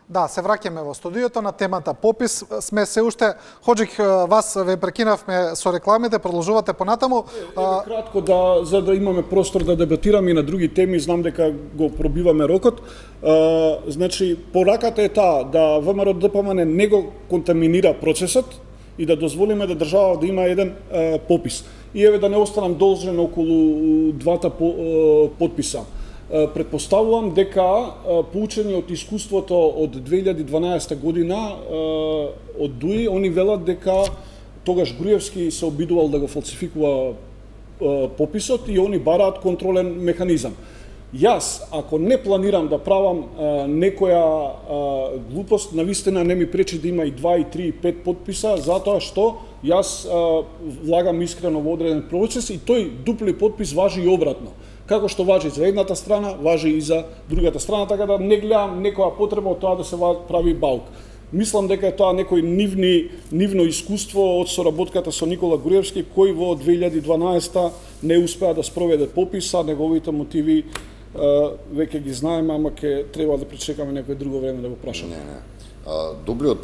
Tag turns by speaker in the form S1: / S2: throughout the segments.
S1: Да, се враќаме во студиото на темата попис. Сме се уште, Ходжик, вас ве прекинавме со рекламите, продолжувате понатаму.
S2: Кратко, за да имаме простор да дебатираме и на други теми, знам дека го пробиваме рокот. Значи, пораката е таа да ВМРО ДПМН не го контаминира процесот и да дозволиме да држава да има еден попис. И еве да не останам должен околу двата подписа. Предпоставувам дека поучени од искуството од 2012 година од ДУИ, они велат дека тогаш Груевски се обидувал да го фалсификува пописот и они бараат контролен механизам. Јас, ако не планирам да правам некоја глупост, навистина не ми пречи да има и 2, и 3, и 5 подписа, затоа што јас влагам искрено во одреден процес и тој дупли подпис важи и обратно. Како што важи за едната страна, важи и за другата страна, така да не гледам некоја потреба од тоа да се прави балк. Мислам дека е тоа некој нивно искуство од соработката со Никола Груевски, кој во 2012 не успеа да спроведе пописа, неговите мотиви веќе ги знаеме, ама ќе треба да пречекаме некој друго време да го прашаме.
S3: Не. Дублиот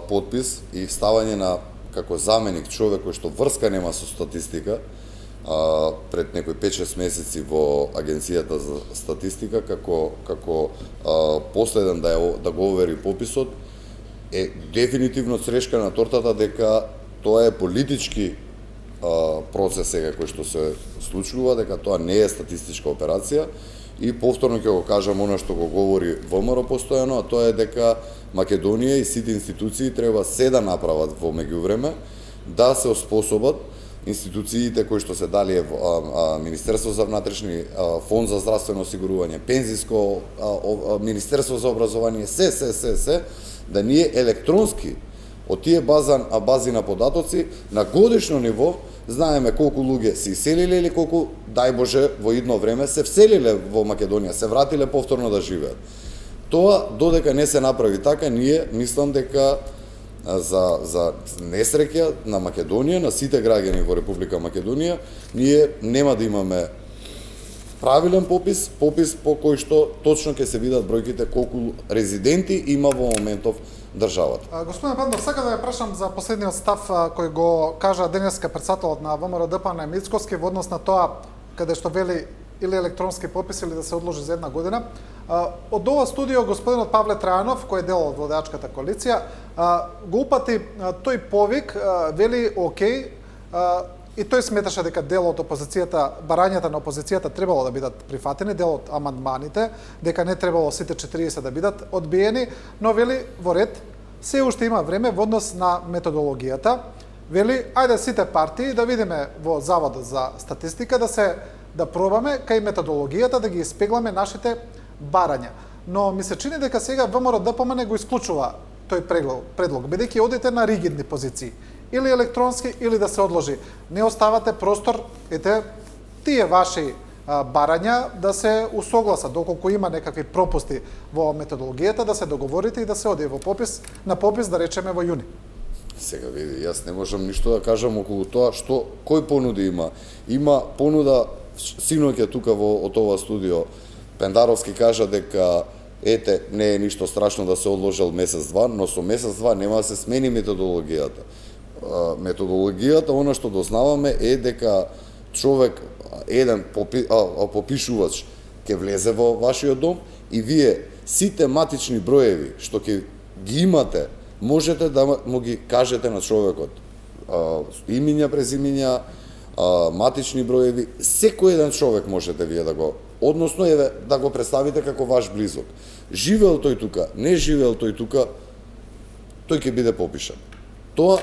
S3: подпис и ставање на како заменик човек кој што врска нема со статистика, пред некои 5-6 месеци во Агенцијата за статистика како последен да го овери пописот е дефинитивно црешка на тортата дека тоа е политички процес сега кој што се случува, дека тоа не е статистичка операција и повторно ќе го кажам она што го говори ВМРО постојано, а тоа е дека Македонија и сите институции треба се да направат во меѓувреме да се оспособат институциите кои што се дали Министерство за внатрешни, Фонд за здравствено осигурување, Пензиско, Министерство за образование, се, да ние електронски од тие бази на податоци на годишно ниво знаеме колку луѓе се иселиле или колку, дај Боже, во идно време се вселиле во Македонија, се вратиле повторно да живеат. Тоа, додека не се направи така, ние мислам дека за несреќа на Македонија, на сите граѓани во Република Македонија, ние нема да имаме правилен попис по кој што точно ќе се видат бројките колку резиденти има во моментов државата.
S1: Господин Пандов, сакам да ја прашам за последниот став кој го кажа денеска претседателот на ВМРО ДПМН Мицковски во однос на тоа каде што вели или електронски попис или да се одложи за една година. Од ова студио господинот Павле Трајанов, кој е дел од владеачката коалиција, го упати тој повик, вели окей, и тој сметаше дека дел од опозицијата, барањата на опозицијата требало да бидат прифатени, дел од амандманите, дека не требало сите 40 да бидат одбиени, но вели во ред, се уште има време во однос на методологијата. Вели, ајде сите партии да видиме во Заводот за статистика да пробаме кај методологијата да ги испегламе нашите барања. Но ми се чини дека сега ВМРО ДПМН го исклучува тој предлог, бидејќи одите на ригидни позиции. Или електронски, или да се одложи. Не оставате простор, тие ваши барања да се усогласат, доколку има некакви пропусти во методологијата, да се договорите и да се оди на попис, да речеме во јуни.
S3: Сега види, јас не можам ништо да кажам околу тоа кој понуди има. Има понуда синоќа тука од ова студио. Пендаровски кажа дека не е ништо страшно да се одложил месец-два, но со месец-два нема да се смени методологијата. Методологијата, она што дознаваме е дека човек, еден попишувач ќе влезе во вашиот дом и вие сите матични броеви што ќе ги имате, можете да му ги кажете на човекот. Имиња, презимиња, матични броеви, секој еден човек можете вие односно да го представите како ваш близок. Живеел тој тука, не живеел тој тука, тој ќе биде попишан. Тоа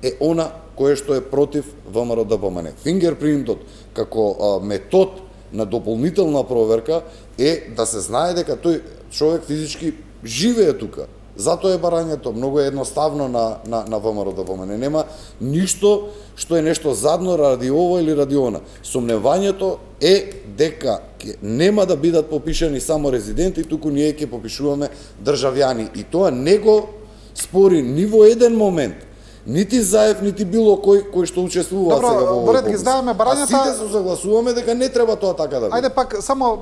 S3: е она кое што е против ВМРО ДПМН. Фингерпринтот како метод на дополнителна проверка е да се знае дека тој човек физички живее тука. Затоа е барањето многу едноставно на ВМРО ДПМН. Нема ништо што е нешто задно ради ова или ради она. Сомневањето е дека нема да бидат попишани само резиденти, туку ние ќе попишуваме државјани. И тоа не го спори ни во еден момент. Нити Заев, нити било кој што учествува сега во овој попис.
S1: Ги знаеме барањата.
S3: А сите се согласуваме дека не треба тоа така да биде.
S1: Ајде само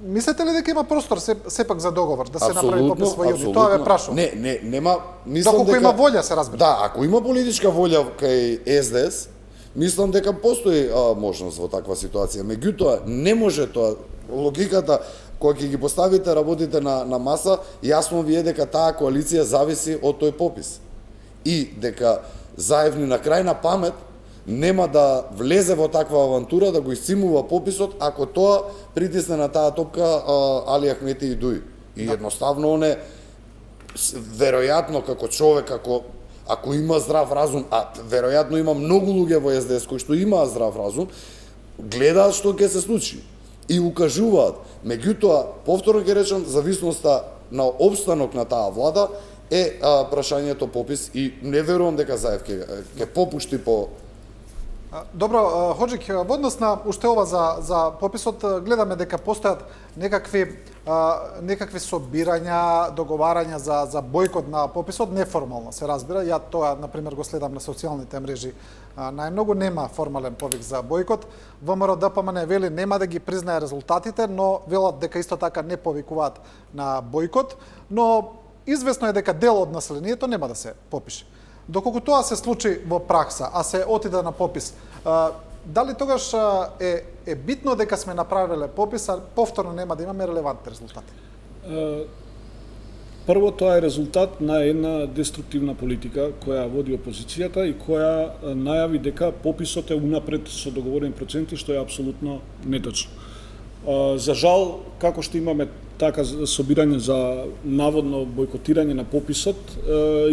S1: Мислите ли дека има простор сепак за договор, да се направи попис во јуни? Тоа ве прашувам.
S3: Нема, мислам
S1: Доколку има волја, се разбира.
S3: Да, ако има политичка волја кај СДС, мислам дека постои можност во таква ситуација. Меѓутоа, не може тоа, логиката, кога ќе ги поставите работите на маса, јасно ви е дека таа коалиција зависи од тој попис. И дека Заевни на крајна памет нема да влезе во таква авантура да го исцимува пописот ако тоа притисне на таа топка Али Ахмети и Дуи. И едноставно он е веројатно како човек, ако има здрав разум, а веројатно има многу луѓе во СДС кои што имаат здрав разум, гледаат што ќе се случи и укажуваат. Меѓутоа, повторно ќе речам, зависноста на обстанок на таа влада е прашањето попис и не верувам дека Заев ќе попушти по.
S1: Добро, Ходжик, во однос на уште ова за пописот, гледаме дека постојат некакви собирања, договарања за бојкот на пописот, неформално се разбира. Ја тоа, например, го следам на социјалните мрежи. Најмногу нема формален повик за бојкот. ВМРО ДПМН вели нема да ги признае резултатите, но велат дека исто така не повикуваат на бојкот, но известно е дека дел од населението нема да се попише. Доколку тоа се случи во пракса, а се отиде на попис, дали тогаш е битно дека сме направиле попис, а повторно нема да имаме релевантни резултати?
S2: Прво, тоа е резултат на една деструктивна политика која води опозицијата и која најави дека пописот е унапред со договорени проценти, што е апсолутно неточно. За жал, како што имаме така собирање за наводно бојкотирање на пописот,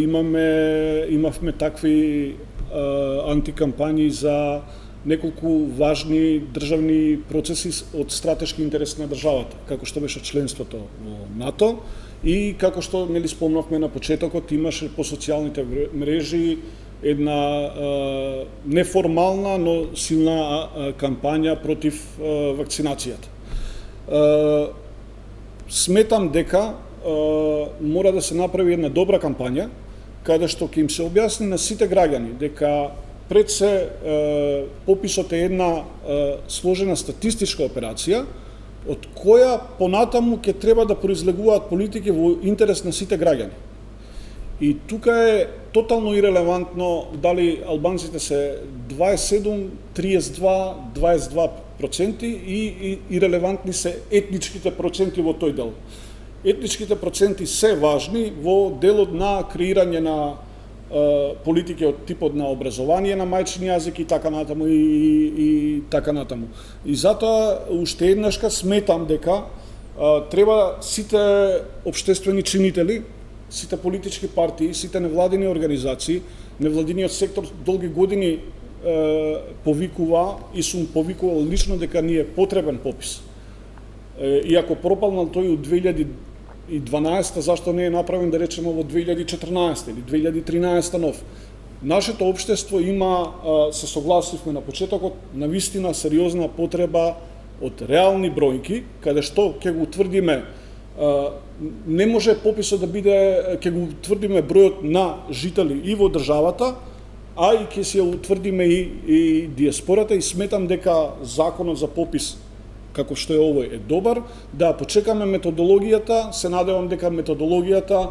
S2: имавме такви антикампањи за неколку важни државни процеси од стратешки интерес на државата, како што беше членството во НАТО и како што спомнавме на почетокот, имаше по социјалните мрежи една неформална, но силна кампања против вакцинацијата. Сметам дека мора да се направи една добра кампања, каде што ќе им се објасни на сите граѓани дека пред се пописот е една сложена статистичка операција, од која понатаму ќе треба да произлегуваат политики во интерес на сите граѓани. И тука е тотално ирелевантно дали албанците се 27, 32, 22% и ирелевантни се етничките проценти во тој дел. Етничките проценти се важни во делот на креирање на политики од типот на образование на мајчин јазик и така натаму и така натаму. И затоа уште еднашка сметам дека треба сите општествени чинители, сите политички партии, сите невладини организации, невладиниот сектор долги години повикува и сум повикувал лично дека ни е потребен попис. Иако пропалнал тој од 2012, зашто не е направен, да речеме, во 2014 или 2013 нов. Нашето општество има, се согласивме на почетокот, навистина сериозна потреба од реални бројки, каде што ќе го утврдиме, не може пописот да биде, ќе го утврдиме бројот на жители и во државата, а и ќе се утврдиме и диаспората, и сметам дека законот за попис како што е овој е добар, да почекаме методологијата, се надевам дека методологијата,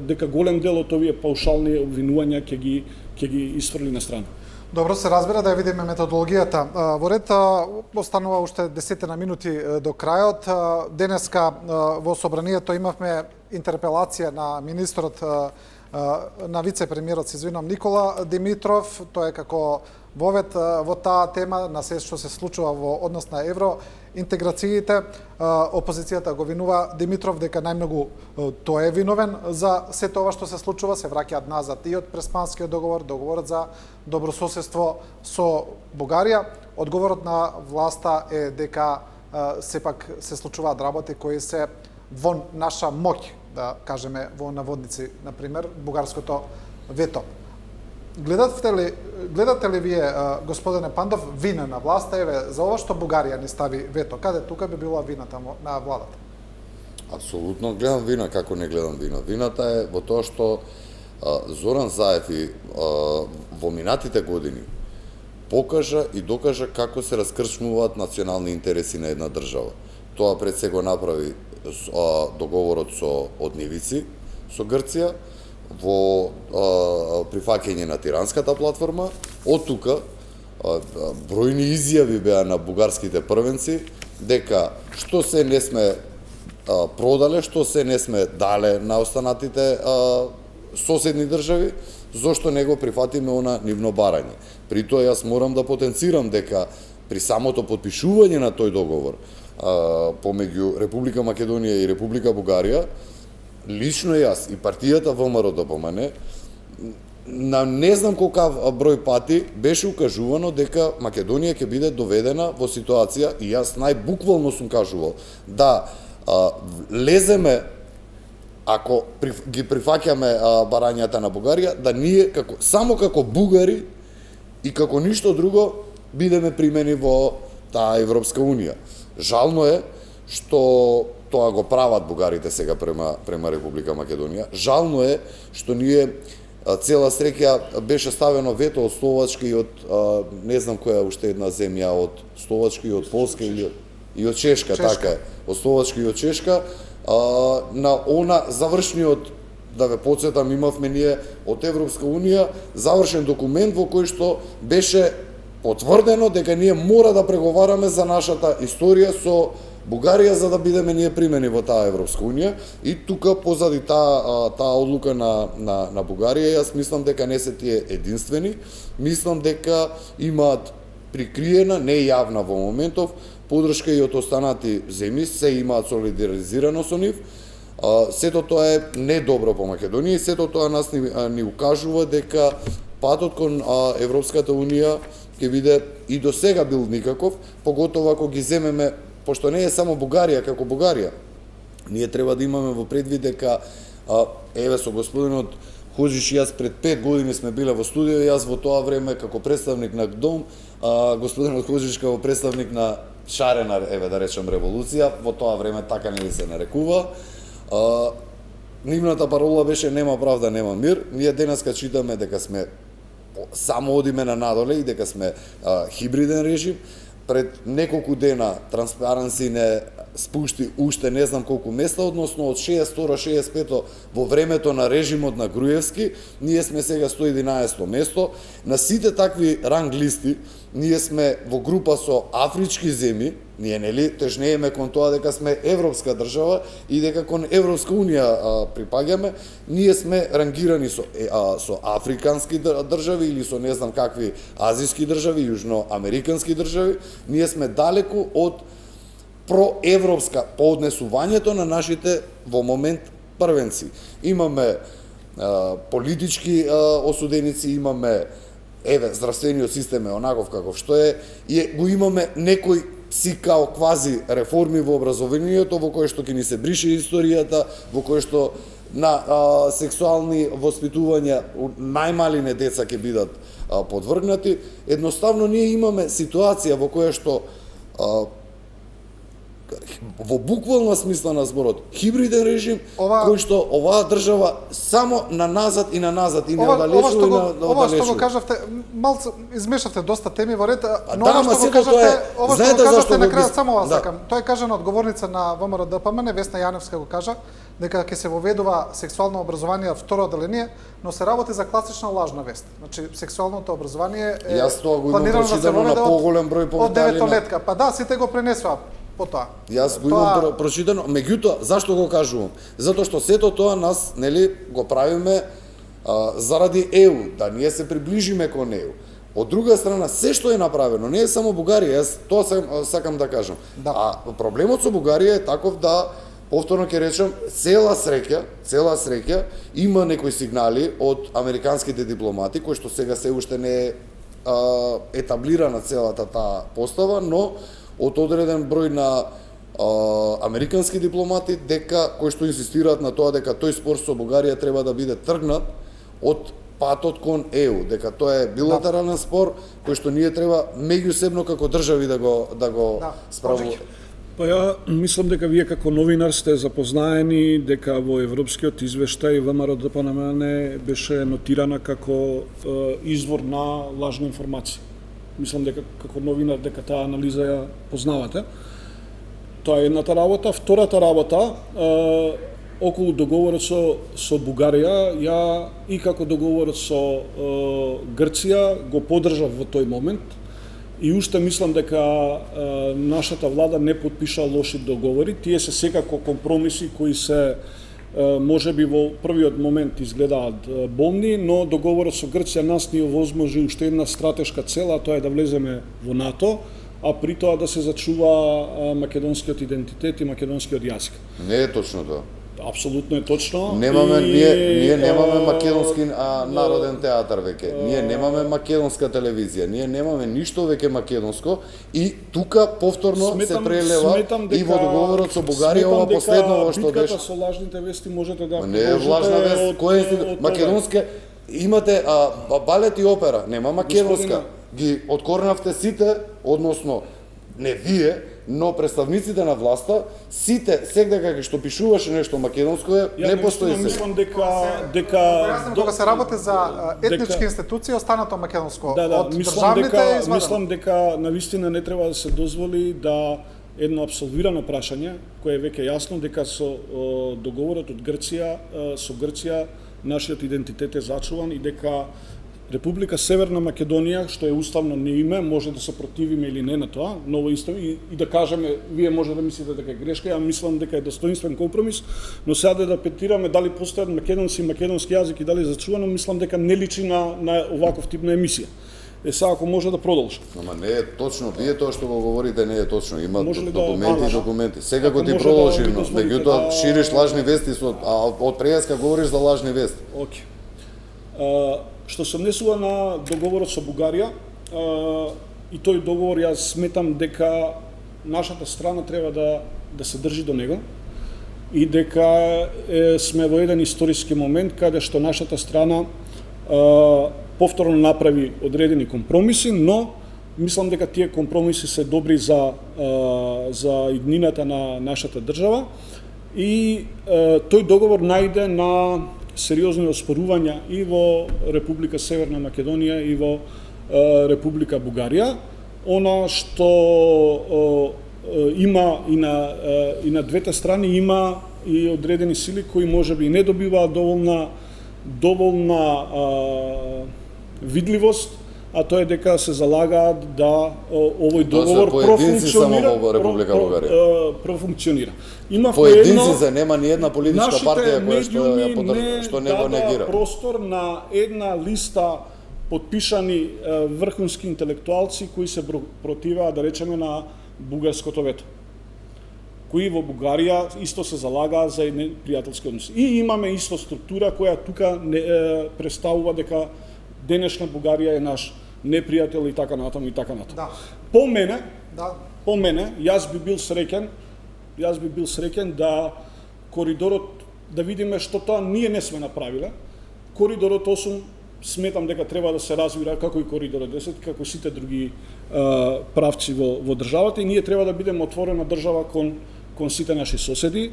S2: дека голем дел од овие паушални обвинувања ќе ги исфрли на страна.
S1: Добро, се разбира, да ја видиме методологијата. Во ред, останува уште 10 на минути до крајот. Денеска во собранието имавме интерпелација на министрот, на вице-премиерот, се извинувам, Никола Димитров. Тој е како вовет во таа тема на се што се случува во однос на евроинтеграциите. Опозицијата го винува Димитров дека најмногу тој е виновен за сето ова што се случува, се враќаат назад и од Преспанскиот договор, договорот за добрососедство со Бугарија. Одговорот на власта е дека сепак се случуваат работи кои се во наша моќ, да кажеме во наводници, например, бугарското вето. Гледате ли вие, господине Пандов, вина на власта, еве, за ова што Бугарија не стави вето? Каде тука би била вината на владата?
S3: Апсолутно гледам вина, како не гледам вина. Вината е во тоа што Зоран Заев и во минатите години покажа и докажа како се раскршмуваат национални интереси на една држава. Тоа пред се го направи договорот со Однивици, со Грција, во прифаќање на Тиранската платформа. Од тука бројни изјави беа на бугарските првенци дека што се не сме продале, што се не сме дале на останатите соседни држави, зошто не го прифатиме она нивно барање. При тоа јас морам да потенцирам дека при самото потпишување на тој договор помеѓу Република Македонија и Република Бугарија, лично јас и партијата ВМРО-ДПМН на не знам колкав број пати беше укажувано дека Македонија ќе биде доведена во ситуација, и јас најбуквално сум кажувал, да леземе, ако ги прифаќаме барањата на Бугарија, да ние само како бугари и како ништо друго бидеме примени во таа Европска Унија. Жално е што тоа го прават бугарите сега према Република Македонија. Жално е што ние цела среќа беше ставено вето од Словачка и од не знам која уште една земја, од Словачка и од Полска и од Чешка, така е. Од Словачка и од Чешка на она завршниот, да ве потсетам, имавме ние од Европска Унија завршен документ во кој што беше потврдено дека ние мора да преговараме за нашата историја со Бугарија за да бидеме ние примени во таа Европска Унија, и тука позади таа одлука на Бугарија, јас мислам дека не се тие единствени, мислам дека имаат прикриена, не јавна во моментов, подршка и од останати земји, се имаат солидаризирано со нив. Сето тоа е недобро по Македонија и сето тоа нас ни укажува дека патот кон Европската Унија ќе биде и до сега бил никаков, поготово ако ги земеме, пошто не е само Бугарија како Бугарија. Ние треба да имаме во предвид дека еве со господинот Ходжич и јас пред 5 години сме биле во студио, јас во тоа време како представник на ГДОМ, господинот Ходжич како представник на шарена, еве да речем, револуција, во тоа време така не се нарекува. Нивната парола беше нема правда, нема мир. Ние денеска читаме дека сме само одиме на надоле и дека сме хибриден режим. Пред неколку дена Transparency не спушти уште не знам колку места, односно од 62-65 во времето на режимот на Груевски, ние сме сега 111 место. На сите такви ранг листи ние сме во група со афрички земји, ние нели тежнееме кон тоа дека сме европска држава и дека кон Европска Унија припаѓаме, ние сме рангирани со африкански држави или со не знам какви азиски држави, јужноамерикански држави, ние сме далеку од проевропска по однесувањето на нашите во момент првенци. Имаме политички осуденици, имаме здравствениот систем е онаков каков што е, и го имаме некој си као квази реформи во образованието, во кој што ќе ни се брише историјата, во кој што на сексуални воспитувања најмалине деца ќе бидат подвргнати. Едноставно ние имаме ситуација во која што во буквална смисла на зборот хибриден режим, кој што оваа држава само на назад и на назад и не оддалечува и не
S1: Ова што го кажавте, малку измешавте доста теми во ред, но ова што го кажавте, ова што го кажавте на крајот, само вас сакам. Тоа е кажано од говорница на ВМРО-ДПМН, Весна Јаневска го кажа, дека ќе се воведува сексуално образование второ одделение, но се работи за класична лажна вест. Значи, сексуалното образование е планирано да се воведе од 9-летка. Па да, сите го пренесува потоа.
S3: Јас го имам прочитано, меѓутоа, зашто го кажувам? Затоа што сето тоа нас, нели, го правиме заради ЕУ, да ние се приближиме кон ЕУ. Од друга страна, се што е направено, не е само Бугарија, јас тоа сакам да кажам. Да. А проблемот со Бугарија е таков да, повторно ќе речам, цела среќа има некои сигнали од американските дипломати, кои што сега се уште не е етаблирана целата таа постава, но од одреден број на американски дипломати кои што инсистираат на тоа дека тој спор со Бугарија треба да биде тргнат од патот кон ЕУ, дека тоа е билатерален спор кој што ние треба меѓусебно како држави да го справуваме.
S2: Па ја мислам дека вие како новинар сте запознаени дека во европскиот извештај ВМРО-ДПМН беше нотирана како извор на лажна информација. Мислам дека како новинар дека таа анализа ја познавате. Тоа е едната работа. Втората работа, околу договорот со Бугарија, ја и како договорот со Грција го поддржав во тој момент. И уште мислам дека нашата влада не подпиша лоши договори. Тие се секако компромиси кои се можеби во првиот момент изгледаат болни, но договорот со Грција нас ни овозможи уште една стратешка цел, а тоа е да влеземе во НАТО, а при тоа да се зачува македонскиот идентитет и македонскиот јазик.
S3: Не е точно тоа.
S2: Апсолутно е точно.
S3: Немаме, ние немаме македонски народен театар веќе. Ние немаме македонска телевизија. Ние немаме ништо веќе македонско и тука повторно се прелева и во договорот со Бугарија ова последново што беше.
S2: Со лажните вести можете да
S3: не е лажна вест, кој е македонска? Имате балет и опера, нема македонска. Ги откорнавте сите, односно не вие, но представниците на власта, сите секако што пишуваше нешто македонско не постои се.
S2: Мислам дека
S1: кога се работи за етнички институции останато македонско од
S2: мислам
S1: државните
S2: мислам дека навистина не треба да се дозволи да едно апсолвирано прашање кое е веќе јасно дека со договорот од Грција со Грција нашиот идентитет е зачуван и дека Република Северна Македонија, што е уставно не име, може да се противиме или не на тоа, ново исто и да кажеме, вие може да мислите дека е грешка, ја мислам дека е достоинствен компромис, но сега да петираме дали постојат македонци и македонски јазик и дали е зачувано, мислам дека не личи на оваков тип на емисија. Сега ако може да продолжи.
S3: Ама не е точно, вие тоа што го говорите не е точно, има документи и документи. Сега го ти
S2: може
S3: продолжи,
S2: да
S3: меѓутоа шириш лажни вести, а од преска говориш за лажни вести.
S2: Океј. Што се однесува на договорот со Бугарија, и тој договор јас сметам дека нашата страна треба да се држи до него и дека сме во еден историски момент каде што нашата страна повторно направи одредени компромиси, но мислам дека тие компромиси се добри за иднината на нашата држава и тој договор најде на сериозни оспорувања и во Република Северна Македонија и во Република Бугарија. Она што има и на двете страни има и одредени сили кои можеби не добиваат доволна видливост, а тоа е дека се залагаат да овој договор профункционира. Има
S3: поединци се нема ни една политичка партија која што не го негира.
S2: Простор на една листа потпишани врхунски интелектуалци кои се противаат, да речеме, на бугарското вето, кои во Бугарија исто се залагаат за едни пријателски односи. И имаме исто структура која тука представува дека денешна Бугарија е наш непријател и така натаму и така натаму.
S1: Да.
S2: По мене, јас би бил среќен да коридорот, да видиме што тоа ние не сме направиле. Коридорот 8 сметам дека треба да се развира како и коридорот 10, како сите други правци во државата и ние треба да бидеме отворена држава кон сите наши соседи.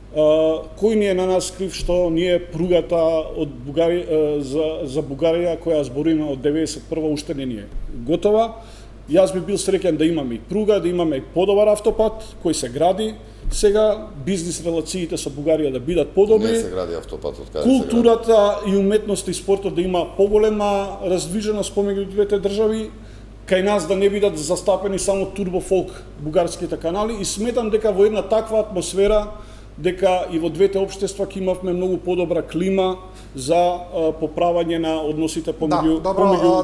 S2: Кој ни е на нас крив што ние пругата од Бугарија за Бугарија која збориме од 91 уште не ни е готова. Јас би бил среќен да имаме и пруга, да имаме и подобар автопат кој се гради. Сега бизнис релациите со Бугарија да бидат подобри.
S3: Не се гради автопат, од каде
S2: културата и уметноста и спортот да има поголема раздвиженост помеѓу двете држави. Кај нас да не бидат застапени само турбофолк бугарските канали и сметам дека во една таква атмосфера дека и во двете општества ќе имавме многу подобра клима за поправање на односите помеѓу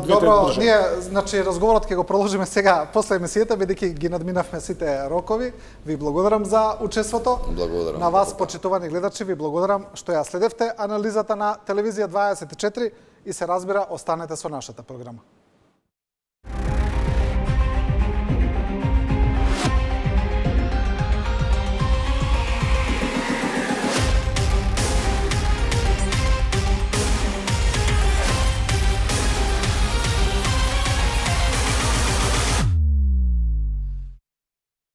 S2: двете држави.
S1: Ние, значи, разговорот ќе го продолжиме сега после емисијата, бидејќи ги надминавме сите рокови. Ви благодарам за учеството.
S3: Благодарам.
S1: На вас, почитувани гледачи, ви благодарам што ја следевте анализата на Телевизија 24 и се разбира, останете со нашата програма.